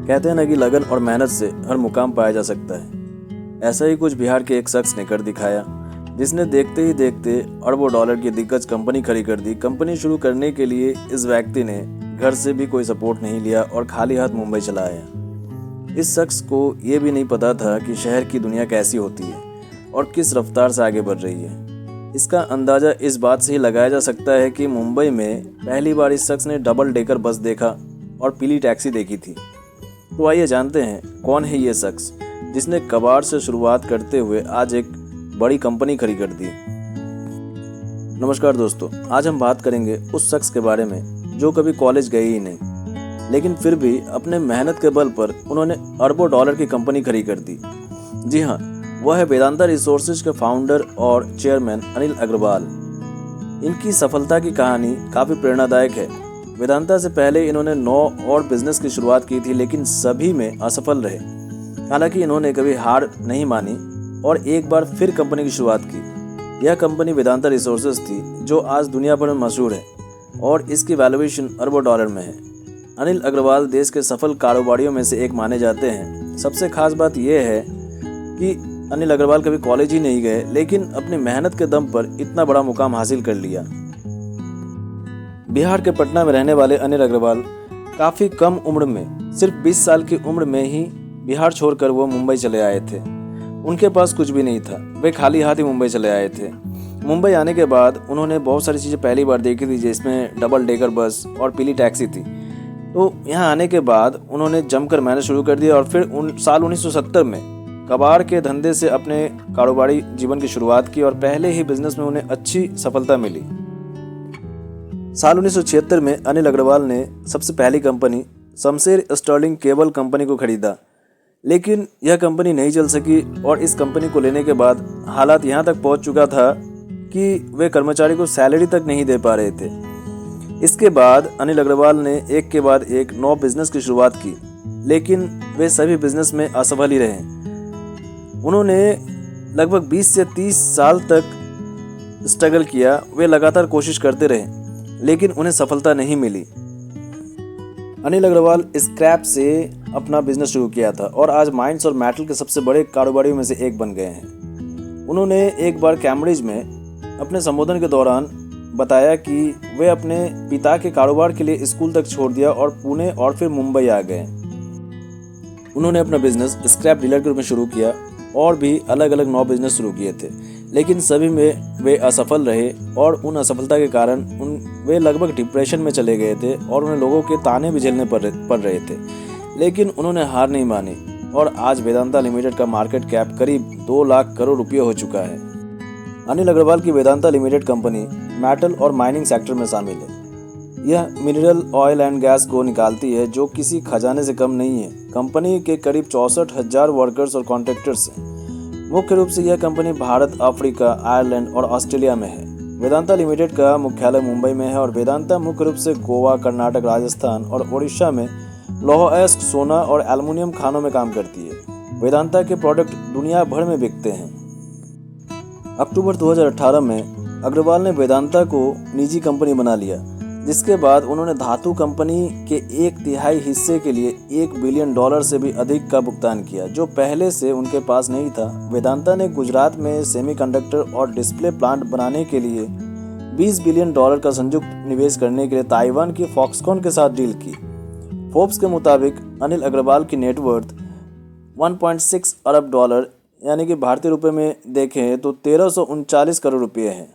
कहते हैं ना कि लगन और मेहनत से हर मुकाम पाया जा सकता है। ऐसा ही कुछ बिहार के एक शख्स ने कर दिखाया, जिसने देखते ही देखते अरबों डॉलर की दिग्गज कंपनी खड़ी कर दी। कंपनी शुरू करने के लिए इस व्यक्ति ने घर से भी कोई सपोर्ट नहीं लिया और खाली हाथ मुंबई चला आया। इस शख्स को ये भी नहीं पता था कि शहर की दुनिया कैसी होती है और किस रफ्तार से आगे बढ़ रही है। इसका अंदाज़ा इस बात से ही लगाया जा सकता है कि मुंबई में पहली बार इस शख्स ने डबल डेकर बस देखा और पीली टैक्सी देखी थी। तो आइए जानते हैं कौन है ये शख्स जिसने कबाड़ से शुरुआत करते हुए आज एक बड़ी कंपनी खड़ी कर दी। नमस्कार दोस्तों, आज हम बात करेंगे उस शख्स के बारे में जो कभी कॉलेज गए ही नहीं, लेकिन फिर भी अपने मेहनत के बल पर उन्होंने अरबों डॉलर की कंपनी खड़ी कर दी। जी हाँ, वह है वेदांता रिसोर्सेज के फाउंडर और चेयरमैन अनिल अग्रवाल। इनकी सफलता की कहानी काफ़ी प्रेरणादायक है। वेदांता से पहले इन्होंने 9 और बिजनेस की शुरुआत की थी, लेकिन सभी में असफल रहे। हालांकि इन्होंने कभी हार नहीं मानी और एक बार फिर कंपनी की शुरुआत की। यह कंपनी वेदांता रिसोर्सेज थी, जो आज दुनिया भर में मशहूर है और इसकी वैल्यूएशन अरबों डॉलर में है। अनिल अग्रवाल देश के सफल कारोबारियों में से एक माने जाते हैं। सबसे खास बात यह है कि अनिल अग्रवाल कभी कॉलेज ही नहीं गए, लेकिन अपनी मेहनत के दम पर इतना बड़ा मुकाम हासिल कर लिया। बिहार के पटना में रहने वाले अनिल अग्रवाल काफ़ी कम उम्र में, सिर्फ 20 साल की उम्र में ही बिहार छोड़कर वो मुंबई चले आए थे। उनके पास कुछ भी नहीं था, वे खाली हाथ ही मुंबई चले आए थे। मुंबई आने के बाद उन्होंने बहुत सारी चीज़ें पहली बार देखी थी, जिसमें डबल डेकर बस और पीली टैक्सी थी। तो यहाँ आने के बाद उन्होंने जमकर मेहनत शुरू कर दिया और फिर साल 1970 में कबाड़ के धंधे से अपने कारोबारी जीवन की शुरुआत की और पहले ही बिजनेस में उन्हें अच्छी सफलता मिली। साल 1976 में अनिल अग्रवाल ने सबसे पहली company Shamsher Sterling Cable Company को खरीदा, लेकिन यह कंपनी नहीं चल सकी और इस कंपनी को लेने के बाद हालात यहाँ तक पहुँच चुका था कि वे कर्मचारी को सैलरी तक नहीं दे पा रहे थे। इसके बाद अनिल अग्रवाल ने एक के बाद एक 9 बिजनेस की शुरुआत की, लेकिन वे सभी बिजनेस में असफल ही रहे। उन्होंने लगभग 20 से 30 साल तक स्ट्रगल किया। वे लगातार कोशिश करते रहे, लेकिन उन्हें सफलता नहीं मिली। अनिल अग्रवाल स्क्रैप से अपना बिजनेस शुरू किया था और आज माइंस और मेटल के सबसे बड़े कारोबारियों में से एक बन गए हैं। उन्होंने एक बार कैम्ब्रिज में अपने संबोधन के दौरान बताया कि वे अपने पिता के कारोबार के लिए स्कूल तक छोड़ दिया और पुणे और फिर मुंबई आ गए। उन्होंने अपना बिजनेस स्क्रैप डीलर के रूप में शुरू किया और भी अलग अलग 9 बिजनेस शुरू किए थे, लेकिन सभी में वे असफल रहे और उन असफलता के कारण वे लगभग डिप्रेशन में चले गए थे और उन्हें लोगों के ताने भी झेलने पड़ रहे थे। लेकिन उन्होंने हार नहीं मानी और आज वेदांता लिमिटेड का मार्केट कैप करीब 2 लाख करोड़ रुपये हो चुका है। अनिल अग्रवाल की वेदांता लिमिटेड कंपनी मेटल और माइनिंग सेक्टर में शामिल है। यह मिनरल ऑयल एंड गैस को निकालती है, जो किसी खजाने से कम नहीं है। कंपनी के करीब 64,000 वर्कर्स और कॉन्ट्रैक्टर्स हैं। मुख्य रूप से यह कंपनी भारत, अफ्रीका, आयरलैंड और ऑस्ट्रेलिया में है। वेदांता लिमिटेड का मुख्यालय मुंबई में है और वेदांता मुख्य रूप से गोवा, कर्नाटक, राजस्थान और ओडिशा में लौह अयस्क, सोना और एल्युमिनियम खानों में काम करती है। वेदांता के प्रोडक्ट दुनिया भर में बिकते हैं। अक्टूबर 2018 में अग्रवाल ने वेदांता को निजी कंपनी बना लिया, जिसके बाद उन्होंने धातु कंपनी के 1/3 हिस्से के लिए $1 बिलियन से भी अधिक का भुगतान किया, जो पहले से उनके पास नहीं था। वेदांता ने गुजरात में सेमीकंडक्टर और डिस्प्ले प्लांट बनाने के लिए $20 बिलियन का संयुक्त निवेश करने के लिए ताइवान की फॉक्सकॉन के साथ डील की। फोर्ब्स के मुताबिक अनिल अग्रवाल की नेटवर्थ 1.6 अरब डॉलर, यानी कि भारतीय रुपये में देखें तो 1339 करोड़ रुपये है।